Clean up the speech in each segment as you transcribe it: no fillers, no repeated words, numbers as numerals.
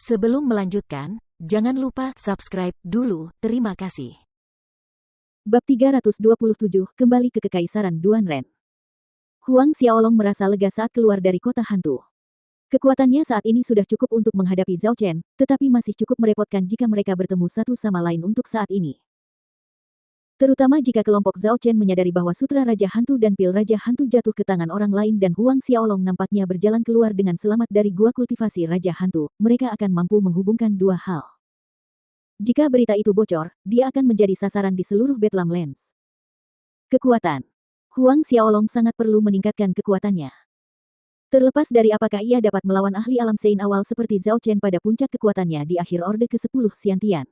Sebelum melanjutkan, jangan lupa subscribe dulu. Terima kasih. Bab 327, kembali ke Kekaisaran Duan Ren. Huang Xiaolong merasa lega saat keluar dari kota hantu. Kekuatannya saat ini sudah cukup untuk menghadapi Zhao Chen, tetapi masih cukup merepotkan jika mereka bertemu satu sama lain untuk saat ini. Terutama jika kelompok Zhao Chen menyadari bahwa Sutra Raja Hantu dan Pil Raja Hantu jatuh ke tangan orang lain dan Huang Xiaolong nampaknya berjalan keluar dengan selamat dari gua kultivasi Raja Hantu, mereka akan mampu menghubungkan dua hal. Jika berita itu bocor, dia akan menjadi sasaran di seluruh Bedlam Lands. Kekuatan. Huang Xiaolong sangat perlu meningkatkan kekuatannya. Terlepas dari apakah ia dapat melawan ahli alam Sein awal seperti Zhao Chen pada puncak kekuatannya di akhir Orde ke-10 Xiantian.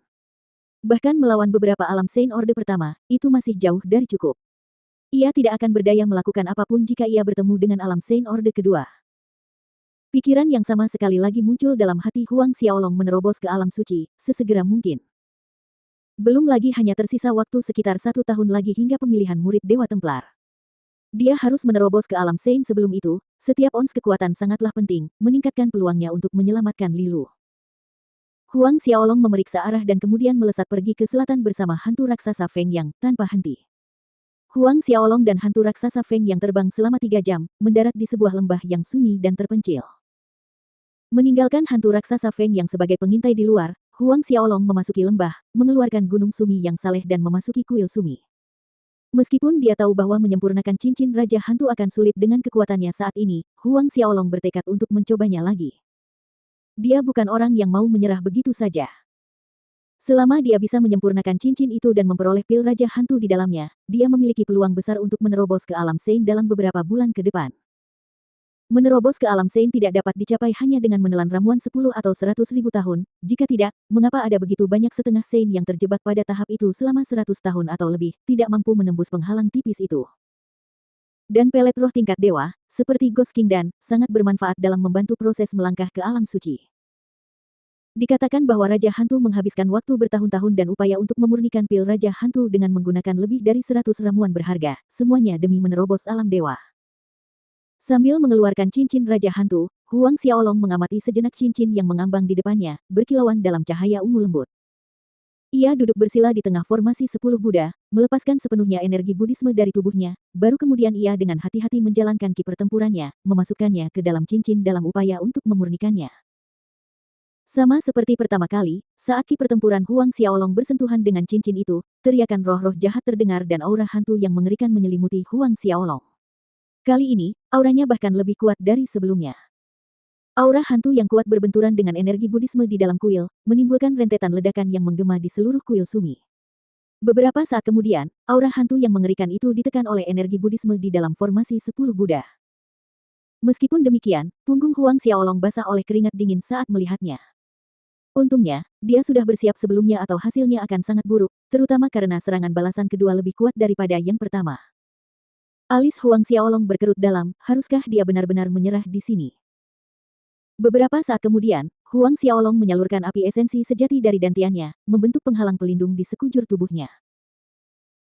Bahkan melawan beberapa alam Sein Orde pertama, itu masih jauh dari cukup. Ia tidak akan berdaya melakukan apapun jika ia bertemu dengan alam Sein Orde kedua. Pikiran yang sama sekali lagi muncul dalam hati Huang Xiaolong menerobos ke alam suci, sesegera mungkin. Belum lagi hanya tersisa waktu sekitar 1 tahun lagi hingga pemilihan murid Dewa Templar. Dia harus menerobos ke alam Sein sebelum itu, setiap ons kekuatan sangatlah penting, meningkatkan peluangnya untuk menyelamatkan Lilu. Huang Xiaolong memeriksa arah dan kemudian melesat pergi ke selatan bersama hantu raksasa Feng Yang, tanpa henti. Huang Xiaolong dan hantu raksasa Feng Yang terbang selama 3 jam, mendarat di sebuah lembah yang sunyi dan terpencil. Meninggalkan hantu raksasa Feng Yang sebagai pengintai di luar, Huang Xiaolong memasuki lembah, mengeluarkan gunung Sumi yang saleh dan memasuki kuil Sumi. Meskipun dia tahu bahwa menyempurnakan cincin Raja Hantu akan sulit dengan kekuatannya saat ini, Huang Xiaolong bertekad untuk mencobanya lagi. Dia bukan orang yang mau menyerah begitu saja. Selama dia bisa menyempurnakan cincin itu dan memperoleh pil Raja Hantu di dalamnya, dia memiliki peluang besar untuk menerobos ke alam Sein dalam beberapa bulan ke depan. Menerobos ke alam Sein tidak dapat dicapai hanya dengan menelan ramuan 10 atau 100 ribu tahun, jika tidak, mengapa ada begitu banyak setengah Sein yang terjebak pada tahap itu selama 100 tahun atau lebih, tidak mampu menembus penghalang tipis itu. Dan pelet roh tingkat dewa, seperti Ghost King Dan, sangat bermanfaat dalam membantu proses melangkah ke alam suci. Dikatakan bahwa Raja Hantu menghabiskan waktu bertahun-tahun dan upaya untuk memurnikan pil Raja Hantu dengan menggunakan lebih dari 100 ramuan berharga, semuanya demi menerobos alam dewa. Sambil mengeluarkan cincin Raja Hantu, Huang Xiaolong mengamati sejenak cincin yang mengambang di depannya, berkilauan dalam cahaya ungu lembut. Ia duduk bersila di tengah formasi 10 Buddha, melepaskan sepenuhnya energi Buddhisme dari tubuhnya, baru kemudian ia dengan hati-hati menjalankan ki pertempurannya, memasukkannya ke dalam cincin dalam upaya untuk memurnikannya. Sama seperti pertama kali, saat ki pertempuran Huang Xiaolong bersentuhan dengan cincin itu, teriakan roh-roh jahat terdengar dan aura hantu yang mengerikan menyelimuti Huang Xiaolong. Kali ini, auranya bahkan lebih kuat dari sebelumnya. Aura hantu yang kuat berbenturan dengan energi Buddhisme di dalam kuil, menimbulkan rentetan ledakan yang menggema di seluruh kuil Sumi. Beberapa saat kemudian, aura hantu yang mengerikan itu ditekan oleh energi Buddhisme di dalam formasi 10 Buddha. Meskipun demikian, punggung Huang Xiaolong basah oleh keringat dingin saat melihatnya. Untungnya, dia sudah bersiap sebelumnya atau hasilnya akan sangat buruk, terutama karena serangan balasan kedua lebih kuat daripada yang pertama. Alis Huang Xiaolong berkerut dalam, haruskah dia benar-benar menyerah di sini? Beberapa saat kemudian, Huang Xiaolong menyalurkan api esensi sejati dari dantiannya, membentuk penghalang pelindung di sekujur tubuhnya.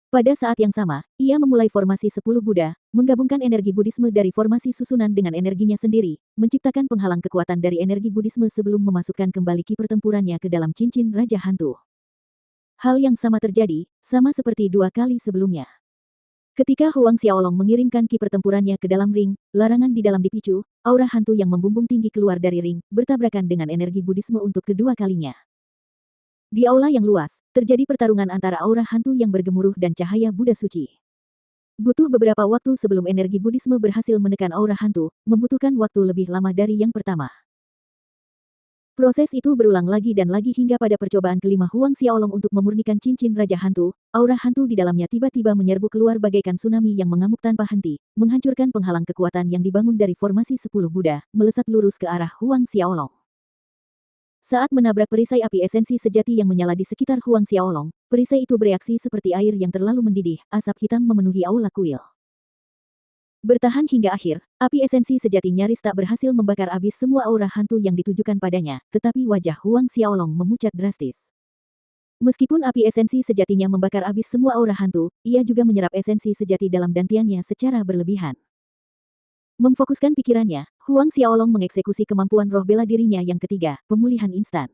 Pada saat yang sama, ia memulai formasi 10 Buddha, menggabungkan energi Buddhisme dari formasi susunan dengan energinya sendiri, menciptakan penghalang kekuatan dari energi Buddhisme sebelum memasukkan kembali ki pertempurannya ke dalam cincin Raja Hantu. Hal yang sama terjadi, sama seperti 2 kali sebelumnya. Ketika Huang Xiaolong mengirimkan ki pertempurannya ke dalam ring, larangan di dalam dipicu, aura hantu yang membumbung tinggi keluar dari ring, bertabrakan dengan energi Buddhisme untuk kedua kalinya. Di aula yang luas, terjadi pertarungan antara aura hantu yang bergemuruh dan cahaya Buddha suci. Butuh beberapa waktu sebelum energi Buddhisme berhasil menekan aura hantu, membutuhkan waktu lebih lama dari yang pertama. Proses itu berulang lagi dan lagi hingga pada percobaan kelima Huang Xiaolong untuk memurnikan cincin Raja Hantu, aura hantu di dalamnya tiba-tiba menyerbu keluar bagaikan tsunami yang mengamuk tanpa henti, menghancurkan penghalang kekuatan yang dibangun dari formasi 10 Buddha, melesat lurus ke arah Huang Xiaolong. Saat menabrak perisai api esensi sejati yang menyala di sekitar Huang Xiaolong, perisai itu bereaksi seperti air yang terlalu mendidih, asap hitam memenuhi aula kuil. Bertahan hingga akhir, api esensi sejati nyaris tak berhasil membakar habis semua aura hantu yang ditujukan padanya, tetapi wajah Huang Xiaolong memucat drastis. Meskipun api esensi sejatinya membakar habis semua aura hantu, ia juga menyerap esensi sejati dalam dantiannya secara berlebihan. Memfokuskan pikirannya, Huang Xiaolong mengeksekusi kemampuan roh bela dirinya yang ketiga, pemulihan instan.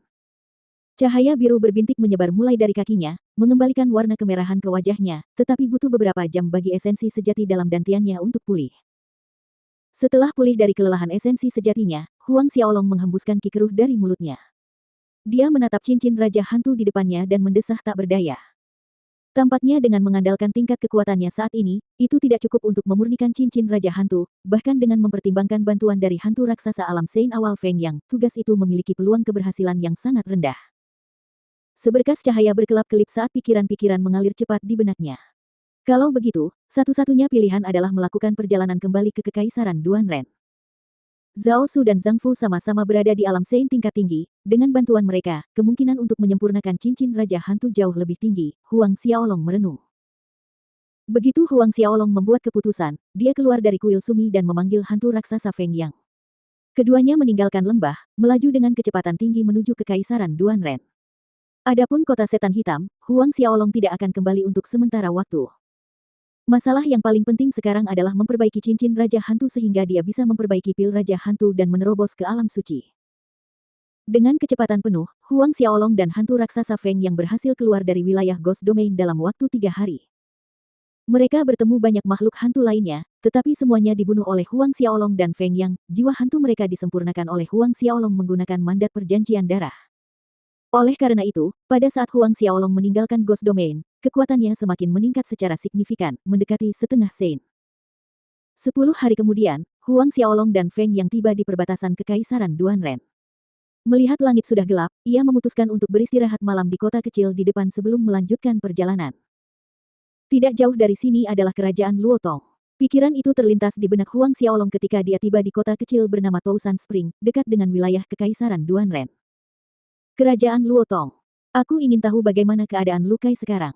Cahaya biru berbintik menyebar mulai dari kakinya, mengembalikan warna kemerahan ke wajahnya, tetapi butuh beberapa jam bagi esensi sejati dalam dantiannya untuk pulih. Setelah pulih dari kelelahan esensi sejatinya, Huang Xiaolong menghembuskan ki keruh dari mulutnya. Dia menatap cincin Raja Hantu di depannya dan mendesah tak berdaya. Tampaknya dengan mengandalkan tingkat kekuatannya saat ini, itu tidak cukup untuk memurnikan cincin Raja Hantu, bahkan dengan mempertimbangkan bantuan dari hantu raksasa alam Sein awal Feng Yang, tugas itu memiliki peluang keberhasilan yang sangat rendah. Seberkas cahaya berkelap-kelip saat pikiran-pikiran mengalir cepat di benaknya. Kalau begitu, satu-satunya pilihan adalah melakukan perjalanan kembali ke Kekaisaran Duanren. Zhao Su dan Zhang Fu sama-sama berada di alam Sein tingkat tinggi, dengan bantuan mereka, kemungkinan untuk menyempurnakan cincin Raja Hantu jauh lebih tinggi, Huang Xiaolong merenung. Begitu Huang Xiaolong membuat keputusan, dia keluar dari kuil Sumi dan memanggil hantu raksasa Feng Yang. Keduanya meninggalkan lembah, melaju dengan kecepatan tinggi menuju Kekaisaran Duanren. Adapun kota setan hitam, Huang Xiaolong tidak akan kembali untuk sementara waktu. Masalah yang paling penting sekarang adalah memperbaiki cincin Raja Hantu sehingga dia bisa memperbaiki pil Raja Hantu dan menerobos ke alam suci. Dengan kecepatan penuh, Huang Xiaolong dan hantu raksasa Feng yang berhasil keluar dari wilayah Ghost Domain dalam waktu 3 hari. Mereka bertemu banyak makhluk hantu lainnya, tetapi semuanya dibunuh oleh Huang Xiaolong dan Feng Yang. Jiwa hantu mereka disempurnakan oleh Huang Xiaolong menggunakan mandat perjanjian darah. Oleh karena itu, pada saat Huang Xiaolong meninggalkan Ghost Domain, kekuatannya semakin meningkat secara signifikan, mendekati setengah Sein. 10 hari kemudian, Huang Xiaolong dan Feng Yang tiba di perbatasan Kekaisaran Duanren. Melihat langit sudah gelap, ia memutuskan untuk beristirahat malam di kota kecil di depan sebelum melanjutkan perjalanan. Tidak jauh dari sini adalah kerajaan Luotong. Pikiran itu terlintas di benak Huang Xiaolong ketika dia tiba di kota kecil bernama Tousan Spring, dekat dengan wilayah Kekaisaran Duanren. Kerajaan Luotong. Aku ingin tahu bagaimana keadaan Lu Kai sekarang.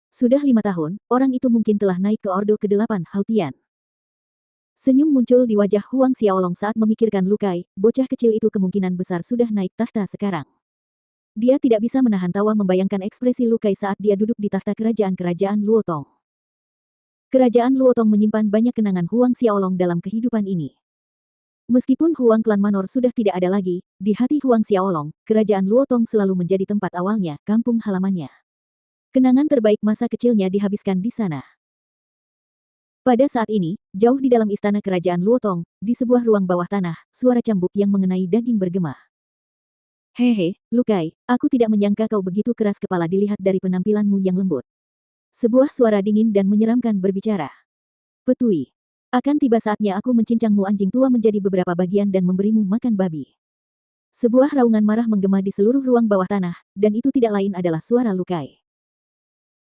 Sudah 5 tahun, orang itu mungkin telah naik ke Ordo ke-8 Hautian. Senyum muncul di wajah Huang Xiaolong saat memikirkan Lu Kai, bocah kecil itu kemungkinan besar sudah naik tahta sekarang. Dia tidak bisa menahan tawa membayangkan ekspresi Lu Kai saat dia duduk di tahta kerajaan Luotong. Kerajaan Luotong menyimpan banyak kenangan Huang Xiaolong dalam kehidupan ini. Meskipun Huang Klan Manor sudah tidak ada lagi, di hati Huang Xiaolong, kerajaan Luotong selalu menjadi tempat awalnya, kampung halamannya. Kenangan terbaik masa kecilnya dihabiskan di sana. Pada saat ini, jauh di dalam istana kerajaan Luotong, di sebuah ruang bawah tanah, suara cambuk yang mengenai daging bergema. Hehe, Lu Kai, aku tidak menyangka kau begitu keras kepala dilihat dari penampilanmu yang lembut. Sebuah suara dingin dan menyeramkan berbicara. Petui. Akan tiba saatnya aku mencincangmu anjing tua menjadi beberapa bagian dan memberimu makan babi. Sebuah raungan marah menggema di seluruh ruang bawah tanah, dan itu tidak lain adalah suara Lu Kai.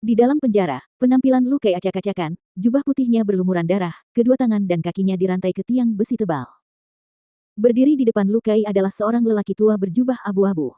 Di dalam penjara, penampilan Lu Kai acak-acakan, jubah putihnya berlumuran darah, kedua tangan dan kakinya dirantai ke tiang besi tebal. Berdiri di depan Lu Kai adalah seorang lelaki tua berjubah abu-abu.